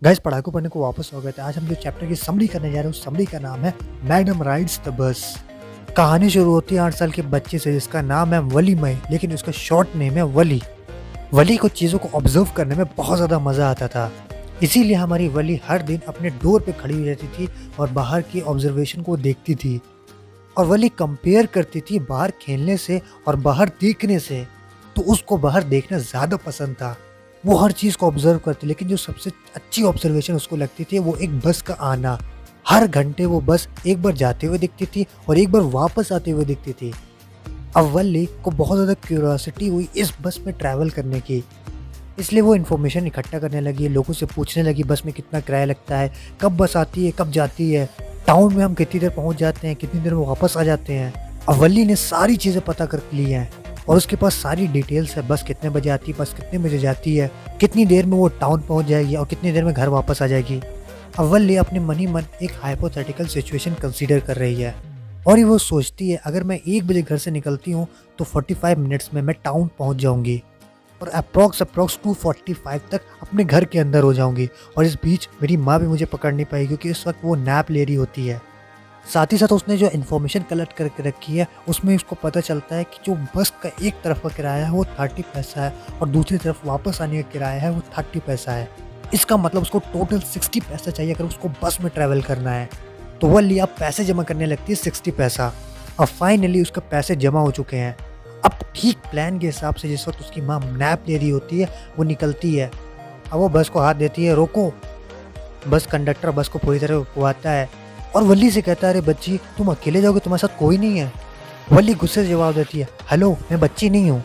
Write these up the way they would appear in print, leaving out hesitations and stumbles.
Guys पढ़ाकू पढ़ने को वापस हो गए थे। आज हम जो चैप्टर की समरी करने जा रहे हैं उस समरी का नाम है मैडम राइड्स द बस। कहानी शुरू होती है 8 साल के बच्चे से जिसका नाम है वली मई, लेकिन उसका शॉर्ट नेम है वली। वली को चीज़ों को ऑब्जर्व करने में बहुत ज़्यादा मज़ा आता था, इसीलिए हमारी वली हर दिन अपने डोर पे खड़ी हो जाती थी और बाहर की ऑब्जर्वेशन को देखती थी। और वली कंपेयर करती थी बाहर खेलने से और बाहर देखने से, तो उसको बाहर देखना ज़्यादा पसंद था। वो हर चीज़ को ऑब्जर्व करती, लेकिन जो सबसे अच्छी ऑब्जर्वेशन उसको लगती थी वो एक बस का आना। हर घंटे वो बस एक बार जाते हुए दिखती थी और एक बार वापस आते हुए दिखती थी। अब वली को बहुत ज़्यादा क्यूरियोसिटी हुई इस बस में ट्रैवल करने की, इसलिए वो इन्फॉर्मेशन इकट्ठा करने लगी, लोगों से पूछने लगी बस में कितना किराया लगता है, कब बस आती है, कब जाती है, टाउन में हम कितनी देर पहुंच जाते हैं, कितनी देर में वापस आ जाते हैं। अब वली ने सारी चीज़ें पता कर ली हैं और उसके पास सारी डिटेल्स है, बस कितने बजे आती है, बस कितने बजे जाती है, कितनी देर में वो टाउन पहुंच जाएगी और कितनी देर में घर वापस आ जाएगी। अब वली अपने मन ही मन एक हाइपोथेटिकल सिचुएशन कंसीडर कर रही है और ये वो सोचती है अगर मैं 1 बजे घर से निकलती हूँ तो 45 मिनट्स में मैं टाउन पहुँच जाऊँगी और अप्रॉक्स 2:45 तक अपने घर के अंदर हो जाऊँगी और इस बीच मेरी माँ भी मुझे पकड़ नहीं पाएगी क्योंकि इस वक्त वो नैप ले रही होती है। साथ ही साथ उसने जो इन्फॉर्मेशन कलेक्ट करके रखी है उसमें उसको पता चलता है कि जो बस का एक तरफ का किराया है वो 30 पैसा है और दूसरी तरफ वापस आने का किराया है वो 30 पैसा है। इसका मतलब उसको टोटल 60 पैसा चाहिए अगर उसको बस में ट्रैवल करना है। तो वो लिया पैसे जमा करने लगती है 60 पैसा और फाइनली उसके पैसे जमा हो चुके हैं। अब ठीक प्लान के हिसाब से जिस वक्त उसकी माँ नैप ले रही होती है वो निकलती है। अब वो बस को हाथ देती है, रोको। बस कंडक्टर बस को पूरी तरह रुकवाता है और वली से कहता है अरे बच्ची तुम अकेले जाओगे, तुम्हारे साथ कोई नहीं है। वली गुस्से से जवाब देती है, हेलो मैं बच्ची नहीं हूँ,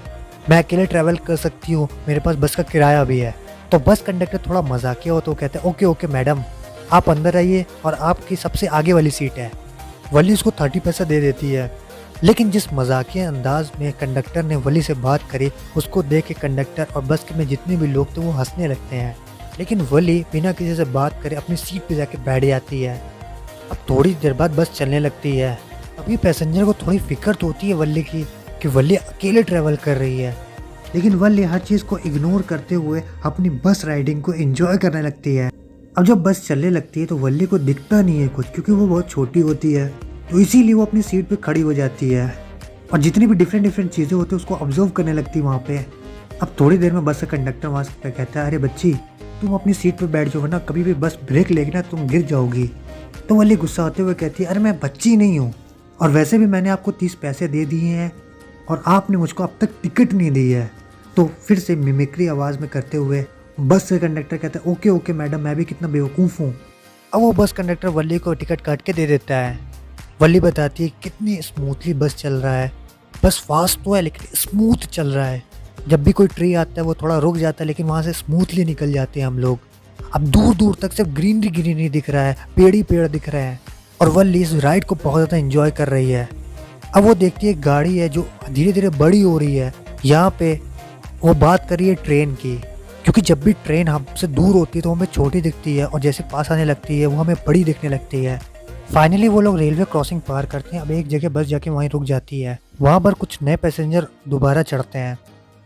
मैं अकेले ट्रैवल कर सकती हूँ, मेरे पास बस का किराया भी है। तो बस कंडक्टर थोड़ा मजाकिया हो तो कहता है ओके ओके मैडम, आप अंदर आइए और आपकी सबसे आगे वाली सीट है। वली उसको 30 पैसा दे देती है, लेकिन जिस मजाकिया अंदाज में कंडक्टर ने वली से बात करी उसको देख के कंडक्टर और बस में जितने भी लोग थे वो हंसने लगते हैं। लेकिन वली बिना किसी से बात करे अपनी सीट पे जाके बैठ जाती है। अब थोड़ी देर बाद बस चलने लगती है। अभी पैसेंजर को थोड़ी फिक्र तो होती है वली की कि वली अकेले ट्रैवल कर रही है, लेकिन वली हर चीज़ को इग्नोर करते हुए अपनी बस राइडिंग को एंजॉय करने लगती है। अब जब बस चलने लगती है तो वली को दिखता नहीं है कुछ क्योंकि वो बहुत छोटी होती है, तो इसीलिए वो अपनी सीट पे खड़ी हो जाती है और जितनी भी डिफरेंट चीज़ें होती है उसको ऑब्जर्व करने लगती है वहाँ पे। अब थोड़ी देर में बस का कंडक्टर वहाँ से कहता है अरे बच्ची तुम अपनी सीट पे बैठ जाओ, वरना कभी भी बस ब्रेक लेगी ना तुम गिर जाओगी। तो वली गुस्सा होते हुए कहती है अरे मैं बच्ची नहीं हूँ और वैसे भी मैंने आपको 30 पैसे दे दिए हैं और आपने मुझको अब तक टिकट नहीं दी है। तो फिर से मिमिक्री आवाज़ में करते हुए बस से कंडक्टर कहता है ओके ओके मैडम, मैं भी कितना बेवकूफ़ हूँ। अब वो बस कंडक्टर वली को टिकट काट के दे देता है। वली बताती है कितनी स्मूथली बस चल रहा है, बस फास्ट तो है लेकिन स्मूथ चल रहा है। जब भी कोई ट्री आता है वो थोड़ा रुक जाता है लेकिन वहाँ से स्मूथली निकल जाते हैं हम लोग। अब दूर दूर तक सिर्फ ग्रीनरी दिख रहा है, पेड़ ही पेड़ दिख रहे हैं और वली इस राइड को बहुत ज़्यादा एंजॉय कर रही है। अब वो देखती है गाड़ी है जो धीरे धीरे बड़ी हो रही है। यहाँ पे वो बात कर रही है ट्रेन की, क्योंकि जब भी ट्रेन हमसे दूर होती है तो हमें छोटी दिखती है और जैसे पास आने लगती है वो हमें बड़ी दिखने लगती है। फाइनली वो लोग रेलवे क्रॉसिंग पार करते हैं। अब एक जगह बस जाके वहीं रुक जाती है, वहाँ पर कुछ नए पैसेंजर दोबारा चढ़ते हैं।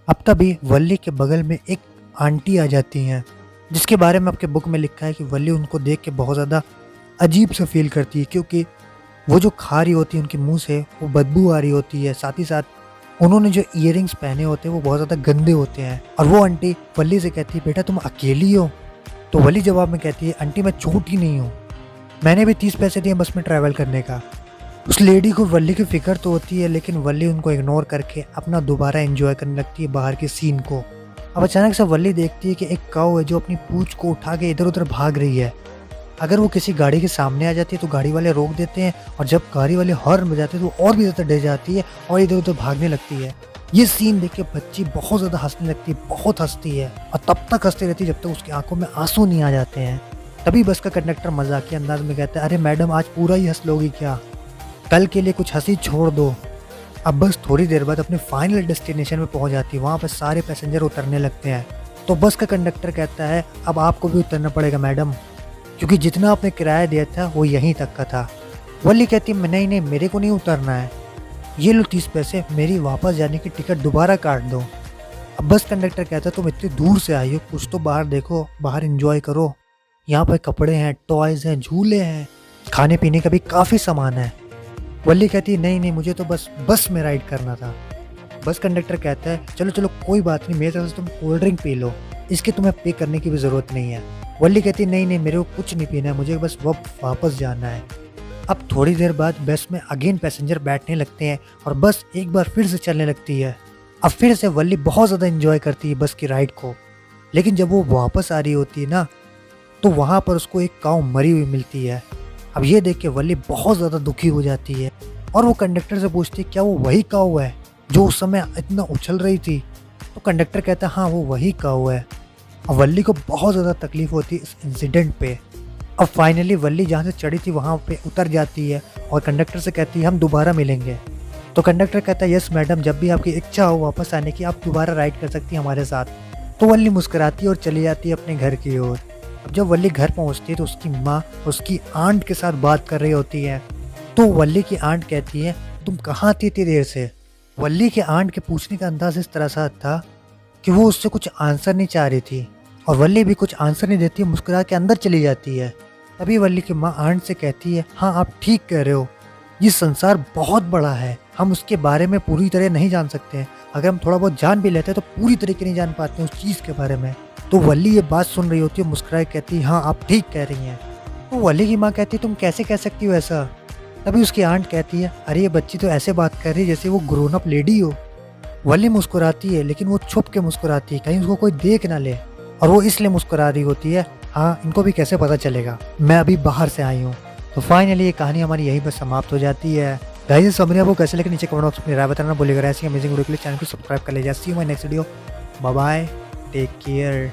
अब तभी वली के बगल में एक आंटी आ जाती हैं जिसके बारे में आपके बुक में लिखा है कि वली उनको देख के बहुत ज़्यादा अजीब सा फील करती है क्योंकि वो जो खा रही होती है उनके मुंह से वो बदबू आ रही होती है। साथ ही साथ उन्होंने जो ईयरिंग्स पहने होते हैं वो बहुत ज़्यादा गंदे होते हैं। और वो आंटी वली से कहती है बेटा तुम अकेली हो? तो वली जवाब में कहती है आंटी मैं छोटी नहीं हूँ, मैंने भी 30 पैसे दिए बस में ट्रैवल करने का। उस लेडी को वली की फिक्र तो होती है लेकिन वली उनको इग्नोर करके अपना दोबारा एंजॉय करने लगती है बाहर के सीन को। अब अचानक से वली देखती है कि एक काऊ है जो अपनी पूंछ को उठा के इधर उधर भाग रही है। अगर वो किसी गाड़ी के सामने आ जाती है तो गाड़ी वाले रोक देते हैं और जब गाड़ी वाले हॉर्न बजाते हैं तो वो और भी ज़्यादा डर जाती है और इधर उधर भागने लगती है। ये सीन देख के बच्ची बहुत ज़्यादा हंसने लगती है, बहुत हंसती है और तब तक हंसती रहती है जब तक उसकी आंखों में आंसू नहीं आ जाते हैं। तभी बस का कंडक्टर मजाकिया अंदाज में कहता है अरे मैडम आज पूरा ही हंस लोगी क्या, कल के लिए कुछ हंसी छोड़ दो। अब बस थोड़ी देर बाद अपने फाइनल डेस्टिनेशन में पहुंच जाती है, वहाँ पर सारे पैसेंजर उतरने लगते हैं। तो बस का कंडक्टर कहता है अब आपको भी उतरना पड़ेगा मैडम, क्योंकि जितना आपने किराया दिया था वो यहीं तक का था। वली कहती है नहीं नहीं मेरे को नहीं उतरना है, ये लो 30 पैसे, मेरी वापस जाने की टिकट दोबारा काट दो। अब बस कंडक्टर कहता है तुम इतनी दूर से आई हो, कुछ तो बाहर देखो, बाहर एंजॉय करो। यहाँ पे कपड़े हैं, टॉयज़ हैं, झूले हैं, खाने पीने का भी काफ़ी सामान है। वल्ली कहती है नहीं नहीं, मुझे तो बस बस में राइड करना था। बस कंडक्टर कहता है चलो चलो कोई बात नहीं, मेरे तरफ से तुम कोल्ड ड्रिंक पी लो, इसकी तुम्हें पे करने की भी ज़रूरत नहीं है। वल्ली कहती है नहीं नहीं, मेरे को कुछ नहीं पीना है, मुझे बस वापस जाना है। अब थोड़ी देर बाद बस में अगेन पैसेंजर बैठने लगते हैं और बस एक बार फिर से चलने लगती है। अब फिर से वल्ली बहुत ज़्यादा इंजॉय करती है बस की राइड को। लेकिन जब वो वापस आ रही होती है ना, तो वहाँ पर उसको एक काऊ मरी हुई मिलती है। अब ये देख के वल्ली बहुत ज़्यादा दुखी हो जाती है और वो कंडक्टर से पूछती है क्या वो वही काऊ है जो उस समय इतना उछल रही थी। तो कंडक्टर कहता है हाँ वो वही काऊ है। अब वल्ली को बहुत ज़्यादा तकलीफ होती है इस इंसिडेंट पे। अब फाइनली वल्ली जहाँ से चढ़ी थी वहाँ पे उतर जाती है और कंडक्टर से कहती है हम दोबारा मिलेंगे। तो कंडक्टर कहता है यस मैडम, जब भी आपकी इच्छा हो वापस आने की आप दोबारा राइड कर सकती हैं हमारे साथ। तो वल्ली मुस्कुराती है और चली जाती है अपने घर की ओर। अब जब वल्ली घर पहुँचती है तो उसकी माँ उसकी आंट के साथ बात कर रही होती है। तो वल्ली की आंट कहती है तुम कहाँ थी इतनी देर से। वल्ली के आंट के पूछने का अंदाज इस तरह सा था कि वो उससे कुछ आंसर नहीं चाह रही थी और वल्ली भी कुछ आंसर नहीं देती, मुस्कुरा के अंदर चली जाती है। तभी वल्ली की माँ आंट से कहती है हाँ आप ठीक कह रहे हो, ये संसार बहुत बड़ा है, हम उसके बारे में पूरी तरह नहीं जान सकते हैं। अगर हम थोड़ा बहुत जान भी लेते हैं तो पूरी तरीके नहीं जान पाते हैं उस चीज़ के बारे में। तो वल्ली ये बात सुन रही होती है, मुस्कुराए कहती है हाँ आप ठीक कह रही हैं। तो वल्ली की माँ कहती है तुम कैसे कह सकती हो ऐसा। तभी उसकी आंट कहती है अरे ये बच्ची तो ऐसे बात कर रही है जैसे वो ग्रोन अप लेडी हो। वल्ली मुस्कुराती है लेकिन वो छुप के मुस्कुराती है, कहीं उसको कोई देख ना ले। और वो इसलिए मुस्कुरा रही होती है हाँ इनको भी कैसे पता चलेगा, मैं अभी बाहर से आई हूँ। तो फाइनली ये कहानी हमारी यहीं पर समाप्त हो जाती है। गाइस समझ आपको कैसे लगे नीचे कमेंट बॉक्स में राय बताना भूलिएगा। ऐसी अमेजिंग वीडियो के लिए चैनल को सब्सक्राइब कर लीजिए। See you my next video, bye bye, take care.